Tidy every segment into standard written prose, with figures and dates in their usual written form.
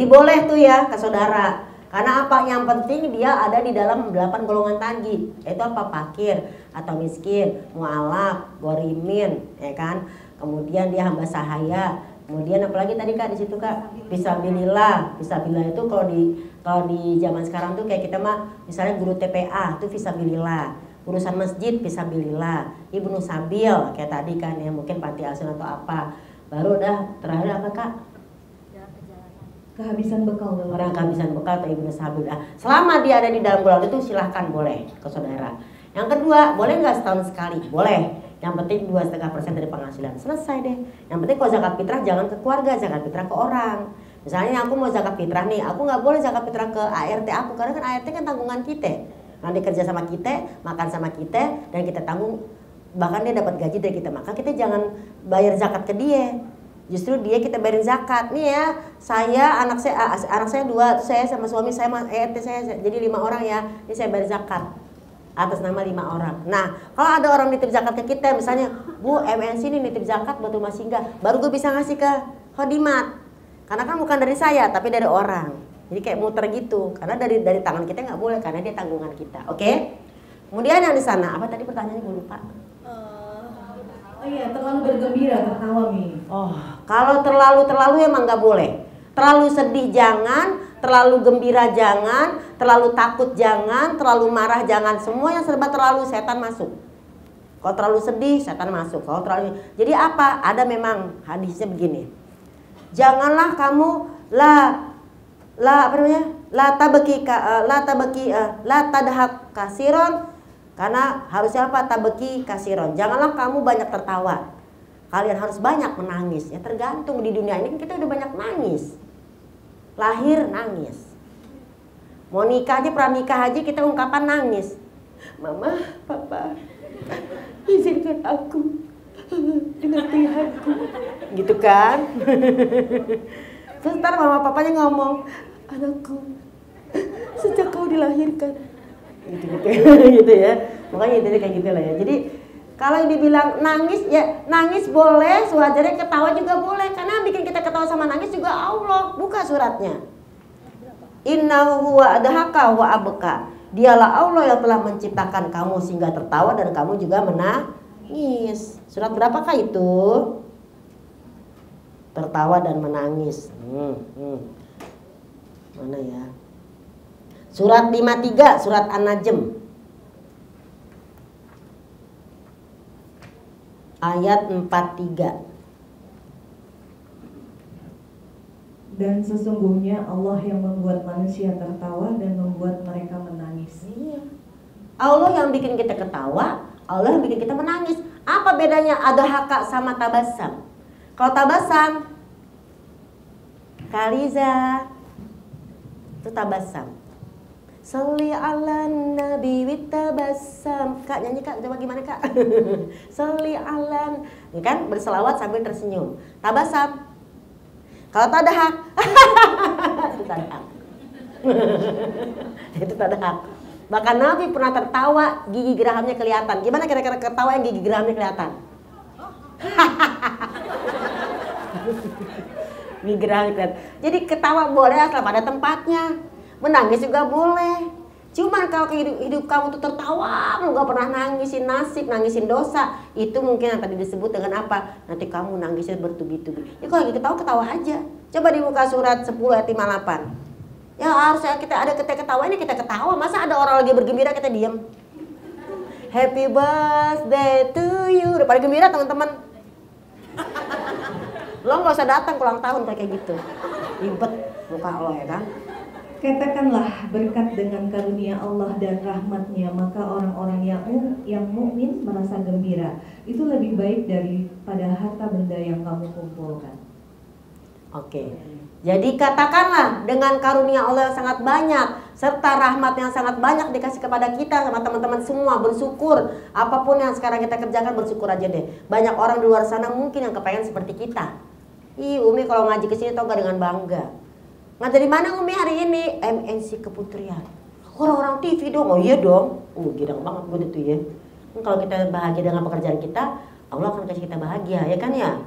Jadi boleh tuh ya ke saudara. Karena apa? Yang penting dia ada di dalam 8 golongan tadi. Yaitu apa? Fakir atau miskin, mu'alaf, gorimin, ya kan? Kemudian dia hamba sahaya. Kemudian apalagi tadi Kak di situ Kak? Fisabilillah. Fisabilillah itu kalau di zaman sekarang tuh kayak kita mah misalnya guru TPA itu fisabilillah. Urusan masjid fisabilillah. Ibnu Sabil kayak tadi kan ya, mungkin panti asuhan atau apa. Baru udah terakhir apa Kak? Kehabisan bekal. Orang kehabisan bekal atau ibnu sabil. Selama dia ada di dalam golongan itu silahkan boleh ke saudara. Yang kedua, boleh nggak setahun sekali? Boleh. Yang penting 2,5% dari penghasilan. Selesai deh. Yang penting kalau zakat fitrah jangan ke keluarga, zakat fitrah ke orang. Misalnya aku mau zakat fitrah nih, aku nggak boleh zakat fitrah ke ART aku karena kan ART kan tanggungan kita. Nanti kerja sama kita, makan sama kita, dan kita tanggung. Bahkan dia dapat gaji dari kita, maka kita jangan bayar zakat ke dia. Justru dia kita bayarin zakat. Nih ya, anak saya 2, saya sama suami saya ART saya jadi 5 orang ya. Ini saya bayar zakat atas nama 5 orang. Nah, kalau ada orang nitip zakat ke kita, misalnya, Bu, MNC ini nitip zakat buat rumah singgah, baru gue bisa ngasih ke khodimat. Karena kan bukan dari saya, tapi dari orang. Jadi kayak muter gitu. Karena dari tangan kita nggak boleh, karena dia tanggungan kita. Oke? Kemudian yang di sana, apa tadi pertanyaannya gue lupa. Oh iya, terlalu bergembira, tertawa Mi. Oh, kalau terlalu emang nggak boleh. Terlalu sedih jangan, terlalu gembira jangan, terlalu takut jangan, terlalu marah jangan. Semua yang serba terlalu setan masuk. Kalau terlalu sedih setan masuk. Kalau terlalu, jadi apa? Ada memang hadisnya begini. Janganlah kamu la tadhak kasiron. Karena harusnya apa? Tabeki kasiron. Janganlah kamu banyak tertawa. Kalian harus banyak menangis. Ya tergantung, di dunia ini kita udah banyak nangis. Lahir nangis. Mau nikah aja, pranikah aja kita ungkapan nangis. Mama, Papa, izinkan aku dengan Tuhanku. Gitu kan? Terus ntar mama papanya ngomong, anakku, sejak kau dilahirkan. Gitu ya, makanya itu kayak gitu lah ya. Jadi kalau yang dibilang nangis, ya nangis boleh, sewajarnya ketawa juga boleh, karena bikin kita ketawa sama nangis juga Allah. Buka suratnya. Innahu huwa adhaka wa abka. Dialah Allah yang telah menciptakan kamu sehingga tertawa dan kamu juga menangis. Surat berapakah itu? Tertawa dan menangis. Mana ya? Surat 53, surat An-Najm. Ayat 43. Dan sesungguhnya Allah yang membuat manusia tertawa dan membuat mereka menangis. Iya. Allah yang bikin kita ketawa, Allah yang bikin kita menangis. Apa bedanya adhaka sama tabasam? Kalau tabasam, Kaliza, itu tabasam. Sholli ala nabi witabassam. Kak nyanyi Kak, coba gimana Kak? Sholli ala, ini kan berselawat sambil tersenyum. Tabasam. Kalau tadahak, itu tadahak. Itu tadahak. Bahkan Nabi pernah tertawa, gigi gerahamnya kelihatan. Gimana kira-kira ketawa yang gigi gerahamnya kelihatan? Gigi gerahamnya kelihatan. Jadi ketawa boleh asal pada tempatnya. Menangis juga boleh. Cuman kalau hidup kamu tuh tertawa, lu gak pernah nangisin nasib, nangisin dosa, itu mungkin yang tadi disebut dengan apa? Nanti kamu nangisnya bertubi-tubi. Ya kalau lagi ketawa aja. Coba dibuka surat 10 ayat 58. Ya harusnya kita ada ketawa, ini kita ketawa. Masa ada orang lagi bergembira kita diem? Happy birthday to you. Udah pada gembira teman-teman. Lo gak usah datang ulang tahun kayak gitu. Ribet muka lo ya kan. Katakanlah, berkat dengan karunia Allah dan rahmatnya, maka orang-orang yang mukmin merasa gembira. Itu lebih baik daripada harta benda yang kamu kumpulkan. Oke. Jadi katakanlah, dengan karunia Allah yang sangat banyak serta rahmat yang sangat banyak dikasih kepada kita sama teman-teman semua, bersyukur. Apapun yang sekarang kita kerjakan, bersyukur aja deh. Banyak orang di luar sana mungkin yang kepengen seperti kita. Umi kalau ngaji ke sini tau gak dengan bangga. Ngajar di mana Umi hari ini? MNC Keputrian. Orang-orang TV dong. Oh iya dong. Gila banget gue itu ya. Kalau kita bahagia dengan pekerjaan kita, Allah akan kasih kita bahagia, ya kan ya?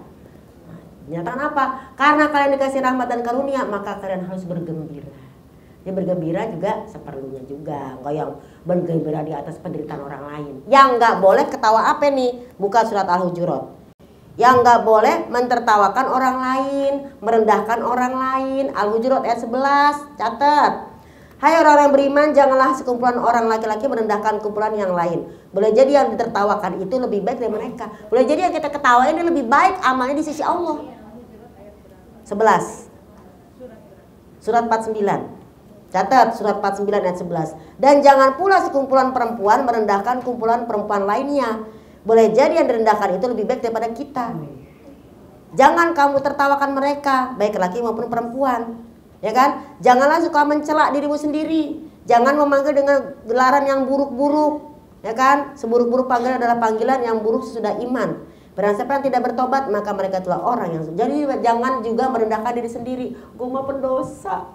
Nah, Menyatakan apa? Karena kalian dikasih rahmat dan karunia, maka kalian harus bergembira. Dia bergembira juga seperlunya juga, enggak yang bergembira di atas penderitaan orang lain. Yang nggak boleh ketawa apa nih? Buka surat Al-Hujurat. Yang nggak boleh mentertawakan orang lain, merendahkan orang lain. Al-Hujurat ayat 11, catat. Hai orang-orang beriman, janganlah sekumpulan orang laki-laki merendahkan kumpulan yang lain. Boleh jadi yang ditertawakan itu lebih baik dari mereka. Boleh jadi yang kita ketawain ini lebih baik amalnya di sisi Allah. 11. Surat 49. Catat surat 49 ayat 11. Dan jangan pula sekumpulan perempuan merendahkan kumpulan perempuan lainnya. Boleh jadi yang direndahkan itu lebih baik daripada kita. Jangan kamu tertawakan mereka, baik laki maupun perempuan. Ya kan? Janganlah suka mencela dirimu sendiri. Jangan memanggil dengan gelaran yang buruk-buruk. Ya kan? Seburuk-buruk panggilan adalah panggilan yang buruk sesudah iman. Barang siapa yang tidak bertobat, maka mereka itulah orang yang. Jadi jangan juga merendahkan diri sendiri. Gue mah pendosa,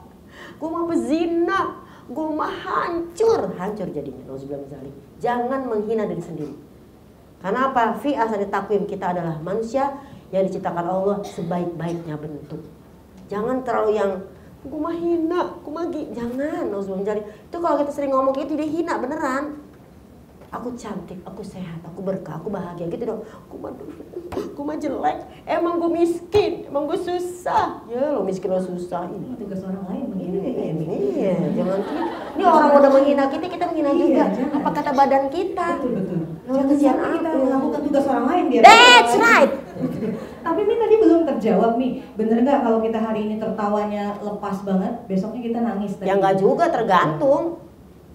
gue mah pezina, gue mah hancur jadinya. Jangan menghina diri sendiri. Karena apa? Fi asali takwim, kita adalah manusia yang diciptakan Allah sebaik-baiknya bentuk. Jangan terlalu yang gue mah hina, gue mah jangan. Itu kalau kita sering ngomong itu dia hina beneran. Aku cantik, aku sehat, aku berkah, aku bahagia gitu dong. Aku mah jelek, emang gue miskin, emang gue susah. Ya lo miskin lo susah. Ini tugas orang lain menghina kita ya. Iya, jangan gitu. Ini orang udah menghina kita menghina juga. Jangan. Apa kata badan kita? Betul. Jangan kesian kita aku. melakukan tugas orang lain biar. That's right. Tapi Mi tadi belum terjawab nih. Bener nggak kalau kita hari ini tertawanya lepas banget, besoknya kita nangis? Ya nggak juga, tergantung.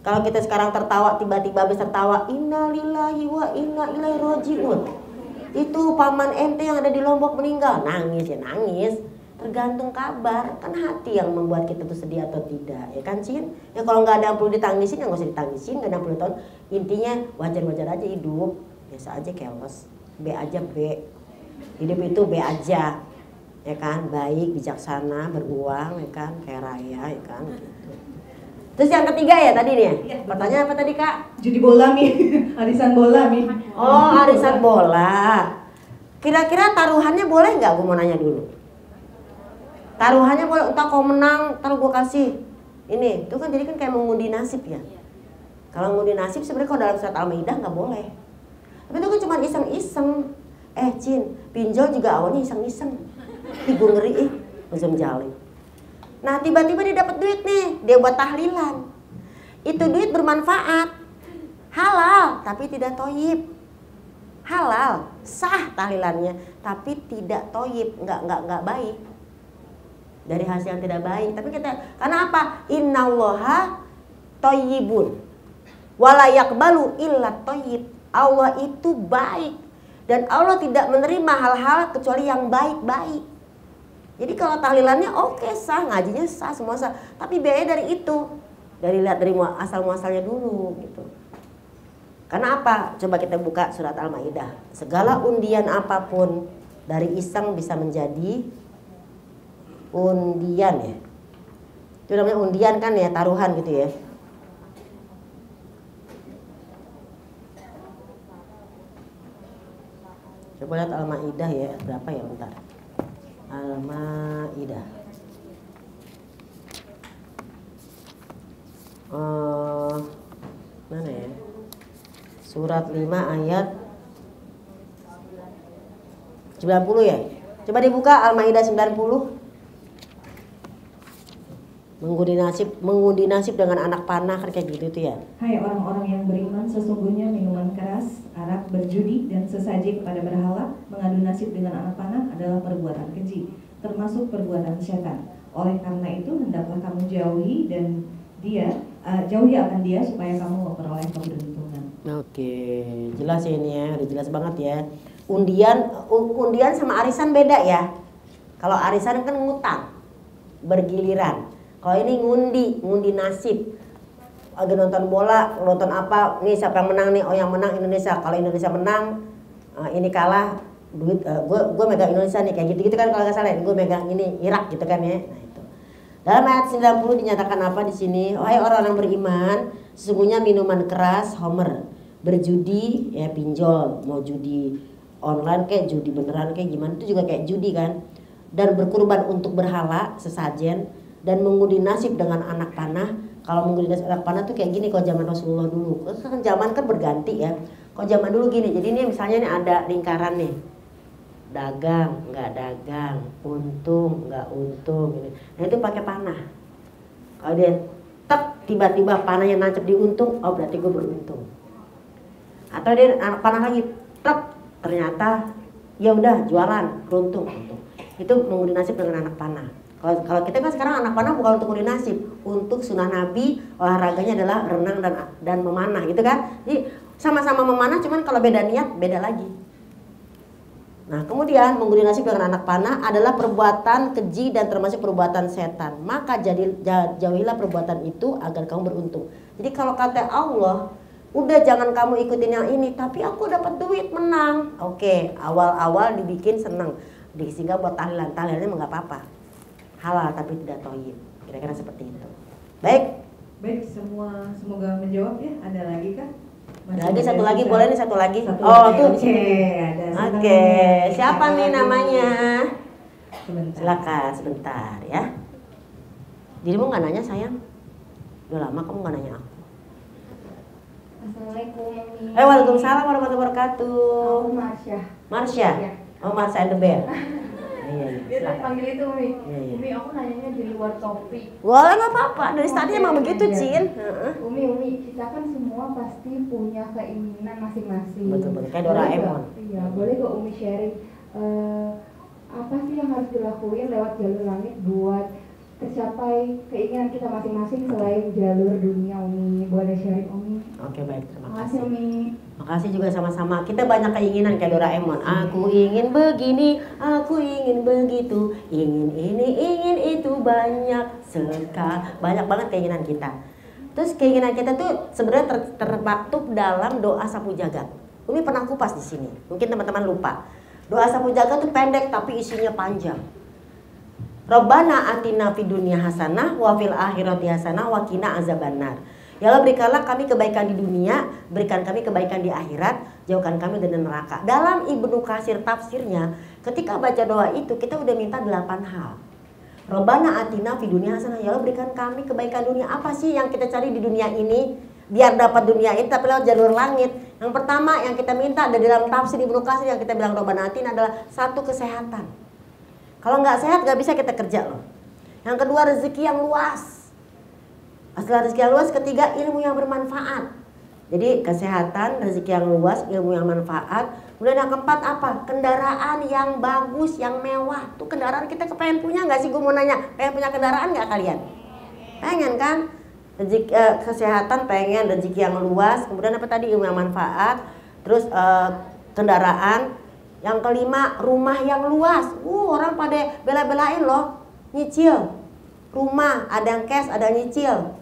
Kalau kita sekarang tertawa, tiba-tiba habis tertawa, innalillahi wa inna ilaihi rajiun. Itu paman ente yang ada di Lombok meninggal, nangis ya nangis. Tergantung kabar, kan hati yang membuat kita tuh sedih atau tidak, ya kan Cin? Ya kalau nggak ada yang perlu ditangisin, ya nggak usah ditangisin, nggak ada yang perlu tahun. Intinya wajar-wajar aja hidup, biasa aja keles, B aja B. Hidup itu B aja, ya kan? Baik, bijaksana, beruang, ya kan? Kayak raya, ya kan? Gitu. Terus yang ketiga ya tadi nih ya? Ya, Pertanyaan apa tadi Kak? Judi bola Mi, arisan bola Mi. Oh, arisan bola. Kira-kira taruhannya boleh nggak? Gue mau nanya dulu. Taruhannya boleh, entah kau menang, ntar gue kasih. Ini, itu kan jadi kan kayak mengundi nasib ya. Kalau mengundi nasib sebenarnya kalau dalam surat Al-Maidah nggak boleh. Tapi itu kan cuma iseng-iseng. Cin, pinjol juga awalnya iseng-iseng. Gue ngeri musim jali. Nah tiba-tiba dia dapat duit nih, dia buat tahlilan. Itu duit bermanfaat, halal tapi tidak toyib. Halal, sah tahlilannya, tapi tidak toyib, nggak baik. Dari hasil yang tidak baik. Tapi kita, karena apa? Innallaha toyibun, wala yaqbalu illa toyib. Allah itu baik dan Allah tidak menerima hal-hal kecuali yang baik-baik. Jadi kalau tahlilannya oke, sah, ngajinya sah, semua sah. Tapi biaya dari itu, lihat dari asal muasalnya dulu gitu. Karena apa? Coba kita buka surat Al-Maidah. Segala undian apapun dari iseng bisa menjadi undian ya. Itu namanya undian kan ya, taruhan gitu ya. Coba lihat Al-Maidah ya, berapa ya bentar. Al-Maidah. Mana ya? Surat 5 ayat 90 ya. Coba dibuka Al-Maidah 90. Mengundi nasib dengan anak panah kan kayak gitu tuh ya. Hai orang-orang yang beriman, sesungguhnya minuman keras, arak, berjudi, dan sesaji kepada berhala, mengadu nasib dengan anak panah adalah perbuatan keji, termasuk perbuatan setan. Oleh karena itu hendaklah kamu jauhi akan dia supaya kamu memperoleh keberuntungan. Oke, jelas ya ini ya, udah jelas banget ya. Undian sama arisan beda ya. Kalau arisan kan ngutang, bergiliran. Kalau ini ngundi nasib. Lagi nonton bola, nonton apa, nih siapa yang menang nih? Oh yang menang Indonesia. Kalau Indonesia menang, ini kalah, duit gue megang Indonesia nih, kayak gitu kan kalau nggak salah. Gue megang ini Irak gitu kan ya. Nah itu. Dalam ayat 90 dinyatakan apa di sini? Wahai orang-orang beriman, sesungguhnya minuman keras, homer, berjudi, ya pinjol, mau judi online kayak judi beneran kayak gimana itu juga kayak judi kan. dan berkurban untuk berhala sesajen dan mengundi nasib dengan anak panah. Kalau mengundi nasib anak panah tuh kayak gini kalau zaman Rasulullah dulu. Kan zaman kan berganti ya. Kalau zaman dulu gini, jadi ini misalnya nih ada lingkaran nih. Dagang, nggak dagang, untung, nggak untung ini. Nah itu pakai panah. Kalau dia tiba-tiba panahnya nancep di untung, oh berarti gue beruntung. Atau dia anak panah lagi, ternyata ya udah jualan, beruntung. Itu mengundi nasib dengan anak panah. Kalau kita kan sekarang anak panah bukan untuk mengundi nasib, untuk sunnah Nabi, olahraganya adalah renang dan memanah gitu kan. Jadi sama-sama memanah, cuman kalau beda niat beda lagi. Nah kemudian mengundi nasib dengan anak panah adalah perbuatan keji dan termasuk perbuatan setan. Maka jauhilah perbuatan itu agar kamu beruntung. Jadi kalau kata Allah, udah jangan kamu ikutin yang ini, tapi aku dapat duit menang. Oke, awal-awal dibikin seneng, sehingga buat tahlilannya nggak apa-apa. Halal tapi tidak thayyib. Kira-kira seperti itu. Baik. Baik, semoga menjawab ya. Ada lagi kan? Lagi satu lagi, boleh nih satu lagi. Satu oh lagi. tuh. Oke. Siapa nih namanya? Sebentar. Silakan sebentar ya. Dirimu nggak nanya sayang? Udah lama kamu nggak nanya aku. Assalamualaikum. Waalaikumsalam warahmatullahi wabarakatuh. Aku Marsha. Marsha. Ya. Oh Marsha and the Bear. Iya. Dia tadi panggil itu Umi. Iya. Umi, aku nanyanya di luar topik. Boleh nggak apa-apa. Dari tadi emang begitu Cin. Umi, kita kan semua pasti punya keinginan masing-masing. Betul. Kayak Doraemon. Iya, boleh gak Umi sharing apa sih yang harus dilakuin lewat jalur langit buat tercapai keinginan kita masing-masing selain jalur dunia Umi? Boleh sharing Umi? Oke baik, terima Makasih kasih. Umi. Makasih juga sama-sama. Kita banyak keinginan kayak Doraemon. Aku ingin begini, aku ingin begitu, ingin ini, ingin itu, banyak banyak banget keinginan kita. Terus keinginan kita tuh sebenarnya termaktub dalam doa sapu jagat. Umi pernah kupas di sini. Mungkin teman-teman lupa. Doa sapu jagat tuh pendek tapi isinya panjang. Rabbana atina fid dunya hasanah wa fil akhirati hasanah wa qina azabannar. Ya Allah, berikanlah kami kebaikan di dunia, berikan kami kebaikan di akhirat, jauhkan kami dari neraka. Dalam Ibnu Katsir tafsirnya, ketika baca doa itu kita udah minta 8 hal. Rabbana atina fid dunya hasanah, ya Allah berikan kami kebaikan dunia. Apa sih yang kita cari di dunia ini? Biar dapat dunia ini tapi lewat jalur langit. Yang pertama yang kita minta ada dalam tafsir Ibnu Katsir yang kita bilang Rabbana atina adalah satu, kesehatan. Kalau nggak sehat nggak bisa kita kerja loh. Yang kedua rezeki yang luas. Setelah rezeki yang luas, ketiga ilmu yang bermanfaat. Jadi kesehatan, rezeki yang luas, ilmu yang manfaat. Kemudian yang keempat apa? Kendaraan yang bagus, yang mewah. Tuh kendaraan kita kepengen punya nggak sih? Gue mau nanya, pengen punya kendaraan nggak kalian? Pengen kan? Rezeki, kesehatan pengen, rezeki yang luas. Kemudian apa tadi? Ilmu yang manfaat. Terus kendaraan. Yang kelima, rumah yang luas. Orang pada bela-belain loh, nyicil rumah, ada yang cash, ada yang nyicil,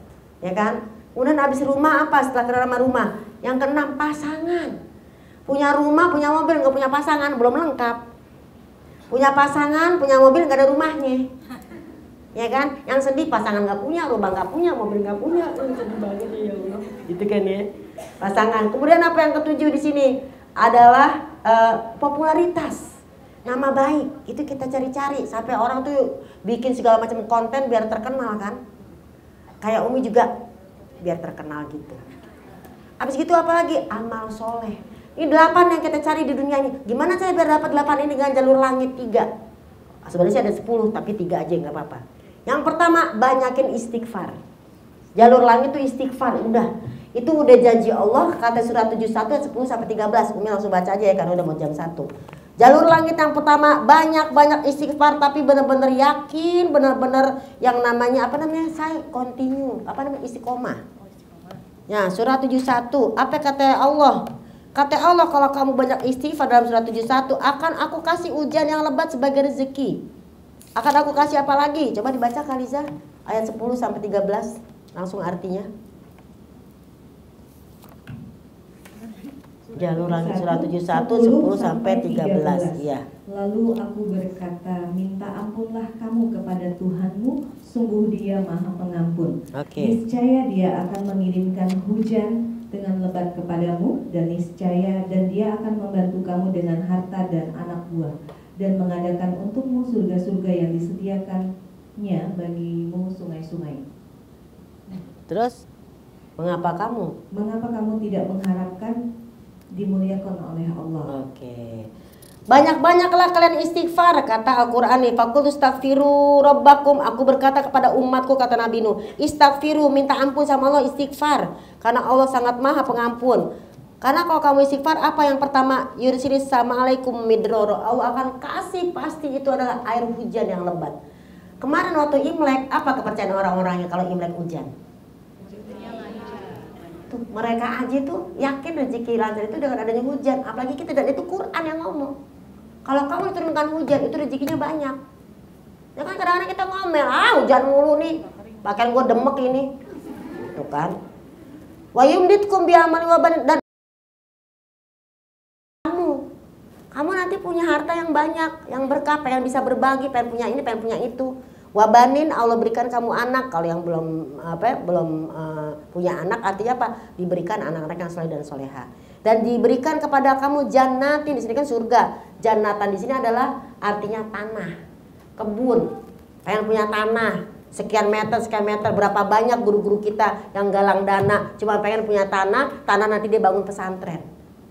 ya kan? Kemudian habis rumah apa setelah kenal rumah? Yang keenam, pasangan. Punya rumah, punya mobil, nggak punya pasangan, belum lengkap. Punya pasangan, punya mobil, nggak ada rumahnya, ya kan? Yang sedih pasangan nggak punya, rumah nggak punya, mobil nggak punya, sedih banget ya Allah. Gitu kan ya, pasangan. Kemudian apa yang ketujuh di sini adalah popularitas, nama baik. Itu kita cari-cari sampai orang tuh bikin segala macam konten biar terkenal kan. Kayak Umi juga biar terkenal gitu. Habis gitu apa lagi? Amal soleh. Ini 8 yang kita cari di dunia ini. Gimana cara biar dapat 8 ini dengan jalur langit 3? Sebenarnya ada 10 tapi 3 aja nggak apa-apa. Yang pertama, banyakin istighfar. Jalur langit itu istighfar, udah. Itu udah janji Allah, kata surat 71 ayat 10 sampai 13. Umi langsung baca aja ya karena udah mau jam 1. Jalur langit yang pertama, banyak istighfar tapi benar-benar yakin, benar-benar yang namanya apa namanya? Saya continue, apa namanya? Istiqomah. Ya, surat 71. Apa kata Allah? Kata Allah, kalau kamu banyak istighfar dalam surat 71, akan aku kasih hujan yang lebat sebagai rezeki. Akan aku kasih apa lagi? Coba dibaca Kaliza ayat 10 sampai 13 langsung artinya. Jalur langit surat 71 10 sampai 13. Iya. Lalu aku berkata, minta ampunlah kamu kepada Tuhanmu, sungguh Dia Maha Pengampun. Niscaya Dia akan mengirimkan hujan dengan lebat kepadamu, dan Dia akan membantu kamu dengan harta dan anak buah. dan mengadakan untukmu surga-surga yang disediakannya bagimu sungai-sungai. Terus, mengapa kamu tidak mengharapkan dimuliakan oleh Allah? Oke. Banyak-banyaklah kalian istighfar, kata Al-Quran nih. Faqul istaghfiru rabbakum. Aku berkata kepada umatku, kata Nabi Nuh, istaghfiru, minta ampun sama Allah, istighfar. Karena Allah sangat maha pengampun. Karena kalau kamu istighfar, apa yang pertama? Yursilis sama'alaikum midroro. Allah akan kasih, pasti itu adalah air hujan yang lebat. Kemarin waktu Imlek, apa kepercayaan orang-orangnya kalau Imlek hujan? Tuh, mereka aja tuh yakin rezeki lancar itu dengan adanya hujan. Apalagi kita, dan itu Quran yang ngomong. Kalau kamu diturunkan hujan, itu rezekinya banyak. Ya kan kadang-kadang kita ngomel, hujan mulu nih, pakaian gue demek ini. Tuh kan. Wa yumditkum bi'amali wa banin, dan kamu nanti punya harta yang banyak, yang berkah, pengen bisa berbagi, pengen punya ini, pengen punya itu. Wabanin, Allah berikan kamu anak. Kalau yang belum punya anak, artinya apa? Diberikan anak-anak yang soleh dan soleha. Dan diberikan kepada kamu jannatin, di sini kan surga. Jannatan di sini adalah artinya tanah, kebun. Pengen punya tanah, sekian meter, berapa banyak guru-guru kita yang galang dana, cuma pengen punya tanah nanti dia bangun pesantren.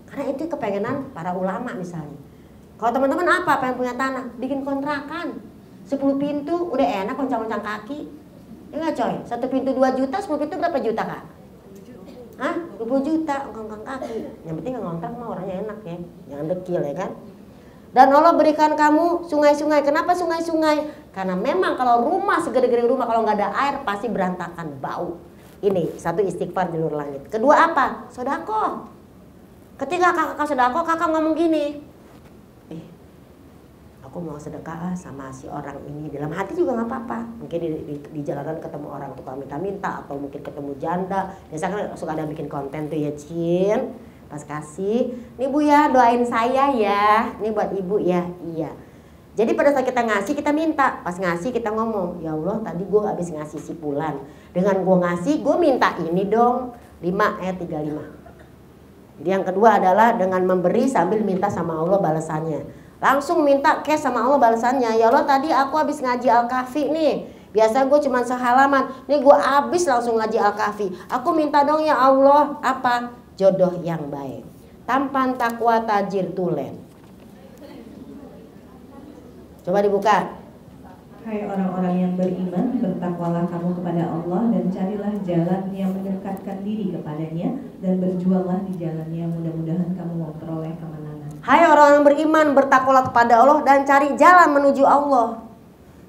Karena itu kepengenan para ulama misalnya. Kalau teman-teman apa? Pengen punya tanah, bikin kontrakan 10 pintu, udah enak goncang-goncang kaki. Ya nggak coy? 1 pintu 2 juta, 10 pintu berapa juta kak? Hah? 20 juta, goncang kaki. Yang penting ngontrak mah orangnya enak ya, jangan dekil ya kan. Dan Allah berikan kamu sungai-sungai. Kenapa sungai-sungai? Karena memang kalau rumah segede-gede rumah, kalau nggak ada air pasti berantakan, bau. Ini satu, istighfar di luar langit. Kedua apa? Sedekah. Ketika kakak sedekah, kakak ngomong gini, aku mau sedekah sama si orang ini. Dalam hati juga nggak apa-apa. Mungkin di jalanan ketemu orang tukang minta-minta, atau mungkin ketemu janda. Biasanya kan suka ada bikin konten tuh ya, Cin. Pas kasih, nih Bu ya, doain saya ya. Ini buat Ibu ya. Iya. Jadi pada saat kita ngasih, kita minta. Pas ngasih kita ngomong, ya Allah tadi gue habis ngasih si Fulan. Dengan gue ngasih, gue minta ini dong. 5 ayat 35. Jadi yang kedua adalah dengan memberi sambil minta sama Allah balasannya. Langsung minta cash sama Allah balasannya. Ya Allah tadi aku habis ngaji Al-Kahfi nih. Biasa gue cuma sehalaman. Nih gue habis langsung ngaji Al-Kahfi. Aku minta dong ya Allah. Apa? Jodoh yang baik. Tampan takwa tajir tulen. Coba dibuka. Hai orang-orang yang beriman, bertakwalah kamu kepada Allah dan carilah jalan yang mendekatkan diri kepadanya dan berjuanglah di jalannya, mudah-mudahan kamu memperoleh kemenangan. Hai orang yang beriman, bertakwalah kepada Allah dan cari jalan menuju Allah.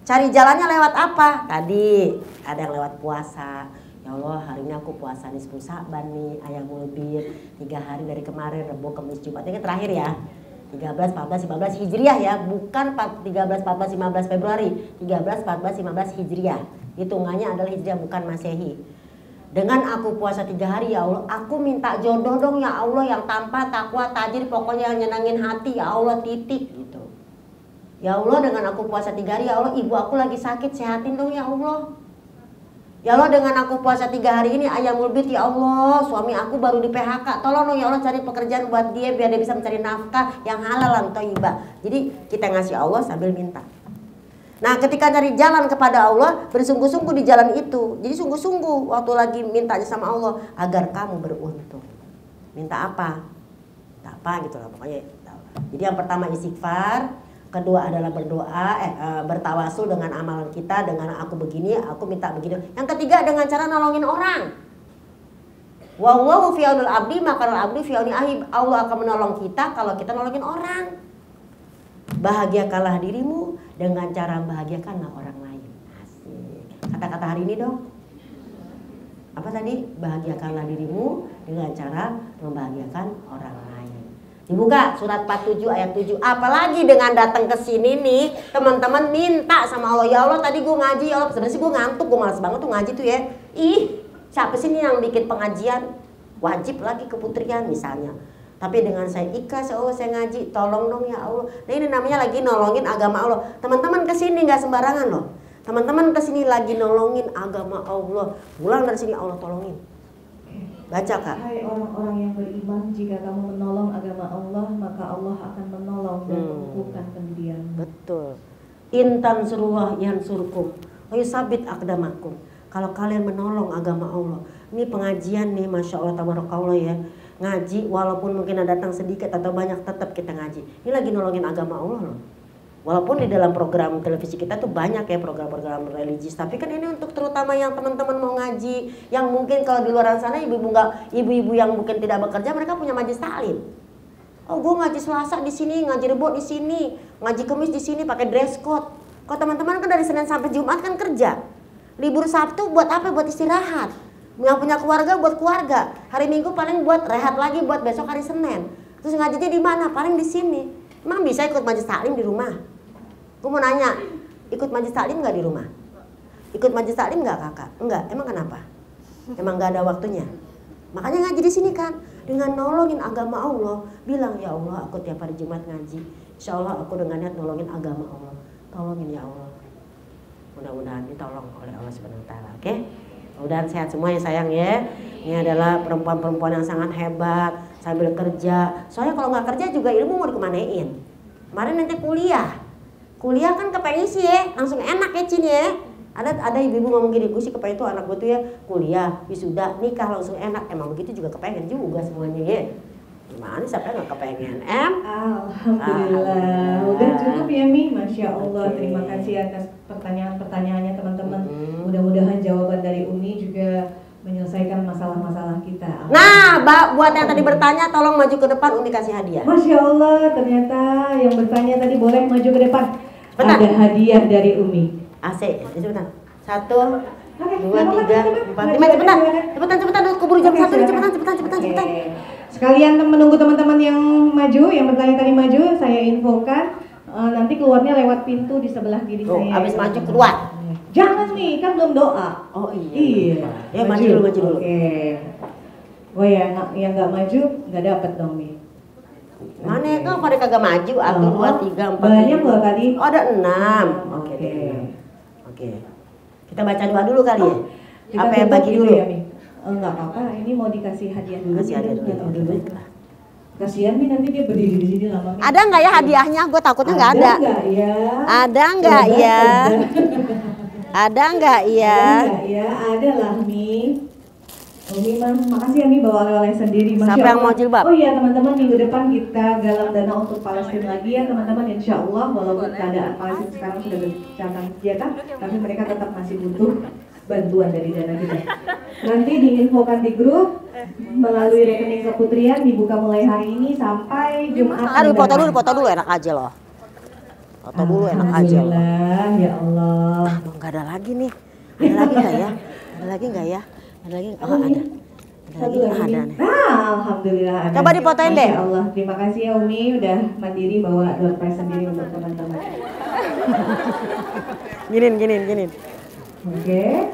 Cari jalannya lewat apa? Tadi ada yang lewat puasa. Ya Allah hari ini aku puasa nih 10 Sa'ban nih, Ayyamul Bid, 3 hari dari kemarin, Rebo, Kamis, Jumat. Ini terakhir ya. 13, 14, 15 Hijriah ya, bukan 13, 14, 15 Februari, 13, 14, 15 Hijriah. Hitungannya adalah Hijriah, bukan Masehi. Dengan aku puasa 3 hari ya Allah, aku minta jodoh dong ya Allah yang tanpa takwa tajir, pokoknya yang nyenangin hati ya Allah, titik gitu. Ya Allah dengan aku puasa 3 hari ya Allah, ibu aku lagi sakit, sehatin dong ya Allah. Ya Allah dengan aku puasa 3 hari ini Ayyamul Bid ya Allah, suami aku baru di PHK, tolong dong ya Allah cari pekerjaan buat dia biar dia bisa mencari nafkah yang halal dan thayyibah. Jadi kita ngasih Allah sambil minta. Nah ketika cari jalan kepada Allah, bersungguh-sungguh di jalan itu. Jadi sungguh-sungguh waktu lagi mintanya sama Allah agar kamu beruntung. Minta apa? Minta apa gitu lah pokoknya. Jadi yang pertama istighfar. Kedua adalah berdoa, bertawasul dengan amalan kita, dengan aku begini, aku minta begini. Yang ketiga dengan cara nolongin orang. Wallahu fi aunil abdi maka abdi fi auni ahi. Allah akan menolong kita kalau kita nolongin orang. Bahagiakanlah dirimu dengan cara bahagiakanlah orang lain. Asik. Kata-kata hari ini dong. Apa tadi? Bahagiakanlah dirimu dengan cara membahagiakan orang lain. Dibuka surat 47 ayat 7. Apalagi dengan datang ke sini nih, teman-teman minta sama Allah, ya Allah tadi gue ngaji, ya Allah sebenarnya sih gue ngantuk, gue malas banget tuh ngaji tuh ya. Ih, siapa sih nih yang bikin pengajian? Wajib lagi keputrian misalnya. Tapi dengan saya ikhlas, ya Allah saya ngaji, tolong dong ya Allah. Nah ini namanya lagi nolongin agama Allah. Teman-teman kesini nggak sembarangan loh. Teman-teman kesini lagi nolongin agama Allah. Pulang dari sini Allah tolongin. Baca Kak. Hai orang-orang yang beriman, jika kamu menolong agama Allah, maka Allah akan menolong dan mengukuhkan pendirianmu. Betul. Intan surullah yansurkum wa yusabit aqdamakum. Kalau kalian menolong agama Allah. Ini pengajian nih, Masya Allah tabarakallah ya. Ngaji walaupun mungkin ada datang sedikit atau banyak, tetap kita ngaji. Ini lagi nolongin agama Allah loh. Walaupun di dalam program televisi kita tuh banyak ya program-program religius, tapi kan ini untuk terutama yang teman-teman mau ngaji, yang mungkin kalau di luar sana ibu-ibu yang mungkin tidak bekerja, mereka punya majelis taklim. Oh, gue ngaji Selasa di sini, ngaji Rebo di sini, ngaji Kamis di sini pakai dress code. Kalau teman-teman kan dari Senin sampai Jumat kan kerja. Libur Sabtu buat apa? Buat istirahat. Yang punya keluarga buat keluarga. Hari Minggu paling buat rehat lagi buat besok hari Senin. Terus ngajinya di mana? Paling di sini. Emang bisa ikut majelis taklim di rumah? Gue mau nanya, ikut majelis taklim nggak di rumah? Ikut majelis taklim nggak kakak? Enggak. Emang kenapa? Emang nggak ada waktunya. Makanya ngaji di sini kan, dengan nolongin agama Allah, bilang ya Allah, aku tiap hari Jumat ngaji. Insya Allah aku dengan niat nolongin agama Allah. Tolongin ya Allah. Mudah-mudahan ditolong oleh Allah Subhanahu Wa Taala. Oke? Mudah-mudahan sehat semua ya sayang ya. Ini adalah perempuan-perempuan yang sangat hebat sambil kerja. Soalnya kalau nggak kerja juga ilmu mau dikemanain. Kemarin nanti kuliah. Kuliah kan kepengen sih ya, langsung enak ya Cin ya. Ada ibu-ibu ngomong gini, gue sih kepengen tuh anak gue tuh ya kuliah, wisuda, nikah langsung enak. Emang begitu juga kepengen juga semuanya ya. Gimana siapa yang gak kepengen? Alhamdulillah. Udah cukup ya Mi, Masya Allah. Terima kasih atas pertanyaan-pertanyaannya teman-teman. Mudah-mudahan jawaban dari Umi juga menyelesaikan masalah-masalah kita. Nah, buat yang tadi bertanya, tolong maju ke depan, Umi kasih hadiah. Masya Allah, ternyata yang bertanya tadi boleh maju ke depan. Bentar. Ada hadiah dari Umi. AC, cepetan. 1, 2, 3, 4, 5, cepetan. Keburu jam 1 nih, cepetan. Sekalian menunggu teman-teman yang maju, yang bertanya tadi maju, saya infokan nanti keluarnya lewat pintu di sebelah kiri saya. Habis maju keluar. Jangan nih, kan belum doa. Oh iya. Iya. Ya maju dulu. Oke. Oh ya, yang nggak maju nggak dapat dong nih. Mana ya kau pada kagak maju? 1, 2, 3, 4. Banyak loh tadi. Oh ada 6. Oke. Kita baca doa dulu kali ya. Apa yang bagi dulu? Ya, Mi? Enggak apa-apa, ini mau dikasih hadiah dulu. Kasih hadiah dulu. Kasihan nih nanti dia berdiri di sini lama. Ada nggak ya hadiahnya? Gue takutnya nggak ada. Ada nggak ya? Ada nggak ya? Ada lah Mi. Umi mah, makasih ya Mi bawa oleh-oleh sendiri. Masya Siapa yang Allah. mau jilbab? Oh iya teman-teman, minggu depan kita galang dana untuk Palestina lagi ya teman-teman. Insya Allah walaupun keadaan Palestina sekarang sudah berjalan senjata, tapi mereka tetap masih butuh bantuan dari dana kita. Nanti diinfokan di grup melalui rekening keputrian dibuka mulai hari ini sampai Jumat. Aduh, foto dulu enak aja loh. Foto dulu enak aja loh. Alhamdulillah, ya Allah. Nggak ada lagi nih. Ada lagi nggak ya? Ada lagi nggak ya? Ada lagi? Oh ada. Satu lagi. Ada nih. Alhamdulillah ada. Coba difotoin deh. Masya Allah, terima kasih ya Umi udah mandiri bawa door prize sendiri untuk teman-teman. Ginin. Oke.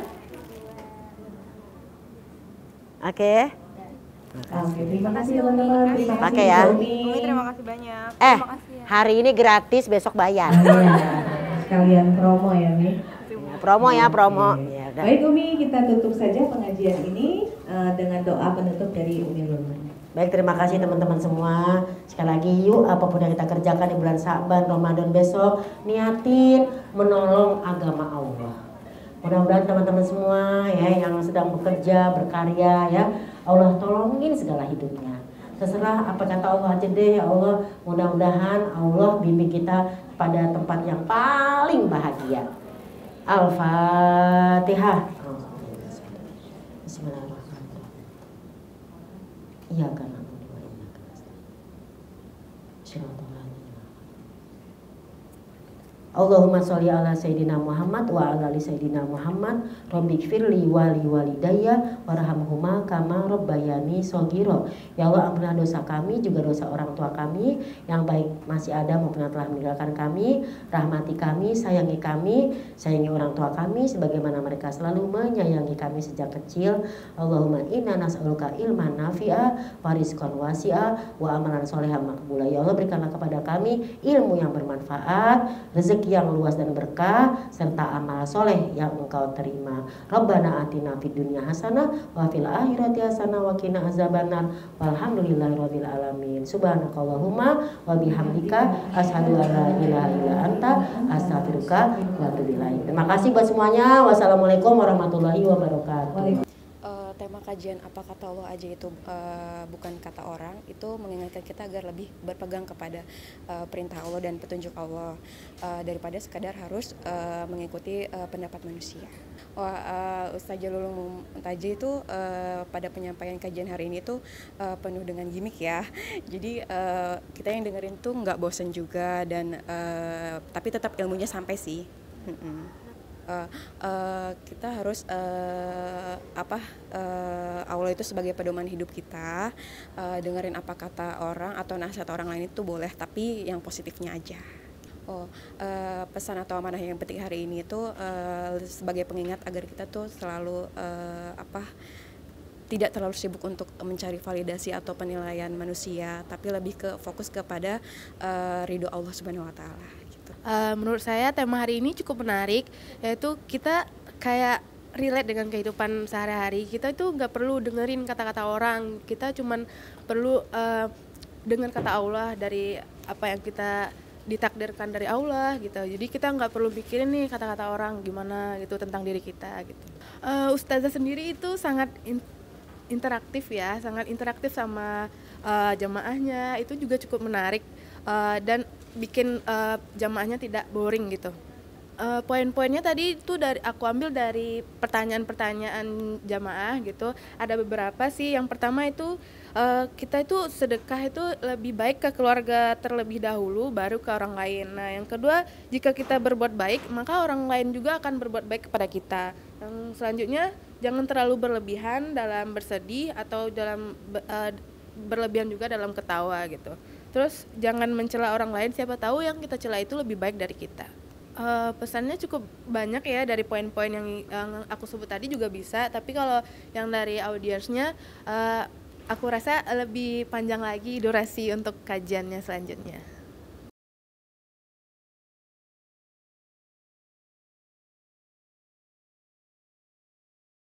Oke, terima kasih teman-teman. Terima kasih Pakai ya. Umi. Terima kasih banyak. Hari ini gratis, besok bayar. Sekalian promo ya Mi. Promo ya, promo. Oke. Ya, udah. Baik Umi, kita tutup saja pengajian ini dengan doa penutup dari Umi Lulun. Baik, terima kasih teman-teman semua. Sekali lagi yuk, apapun yang kita kerjakan di bulan Sa'ban, Ramadan besok, niatin menolong agama Allah. Mudah-mudahan teman-teman semua ya yang sedang bekerja, berkarya ya, Allah tolongin segala hidupnya. Terserah apa kata Allah aja deh ya Allah. Mudah-mudahan Allah bimbing kita pada tempat yang paling bahagia. Al-Fatihah. Bismillahirrahmanirrahim. Iya kan. Allahumma sholli ala Sayyidina Muhammad wa ala ali Sayyidina Muhammad. Rabbighfirli wa li walidayya warhamhuma kama rabbayani shaghira. Ya Allah, ampunilah dosa kami juga dosa orang tua kami yang baik masih ada maupun yang telah meninggalkan kami. Rahmati kami, sayangi orang tua kami sebagaimana mereka selalu menyayangi kami sejak kecil. Allahumma inna nas'aluka ilman nafi'a wa rizqan wasi'a wa amalan sholihan maqbula. Ya Allah, berikanlah kepada kami ilmu yang bermanfaat, rezeki rezeki yang luas dan berkah serta amal soleh yang engkau terima. Rabbana atina fid dunya hasanah wa fil akhirati hasanah wa qina azabannar. Walhamdulillahirabbil alamin. Subhanakallahumma wa bihamdika asyhadu an la ilaha illa anta astaghfiruka wa atubu ilaik. Terima kasih buat semuanya. Wassalamualaikum warahmatullahi wabarakatuh. Tema kajian apa kata Allah aja itu bukan kata orang, itu mengingatkan kita agar lebih berpegang kepada perintah Allah dan petunjuk Allah daripada sekadar harus mengikuti pendapat manusia. Ustaz Jalul Muntaji itu pada penyampaian kajian hari ini tuh penuh dengan gimmick ya. Jadi kita yang dengerin tuh nggak bosan juga dan tapi tetap ilmunya sampai sih. Kita harus Allah itu sebagai pedoman hidup kita, dengerin apa kata orang atau nasihat orang lain itu boleh, tapi yang positifnya aja. Pesan atau amanah yang penting hari ini itu sebagai pengingat agar kita tuh selalu tidak terlalu sibuk untuk mencari validasi atau penilaian manusia, tapi lebih ke fokus kepada ridho Allah Subhanahu wa taala. Menurut saya tema hari ini cukup menarik, yaitu kita kayak relate dengan kehidupan sehari-hari. Kita itu nggak perlu dengerin kata-kata orang, kita cuman perlu dengar kata Allah dari apa yang kita ditakdirkan dari Allah gitu. Jadi kita nggak perlu pikirin nih kata-kata orang gimana gitu tentang diri kita gitu. Ustazah sendiri itu sangat interaktif ya, sangat interaktif sama jamaahnya, itu juga cukup menarik dan bikin jamaahnya tidak boring gitu. Poin-poinnya tadi itu aku ambil dari pertanyaan-pertanyaan jamaah gitu. Ada beberapa sih. Yang pertama itu kita itu sedekah itu lebih baik ke keluarga terlebih dahulu, baru ke orang lain. Nah, yang kedua, jika kita berbuat baik, maka orang lain juga akan berbuat baik kepada kita. Yang selanjutnya, jangan terlalu berlebihan dalam bersedih atau dalam berlebihan juga dalam ketawa gitu. Terus jangan mencela orang lain, siapa tahu yang kita cela itu lebih baik dari kita. Pesannya cukup banyak ya, dari poin-poin yang aku sebut tadi juga bisa, tapi kalau yang dari audiensnya aku rasa lebih panjang lagi durasi untuk kajiannya selanjutnya.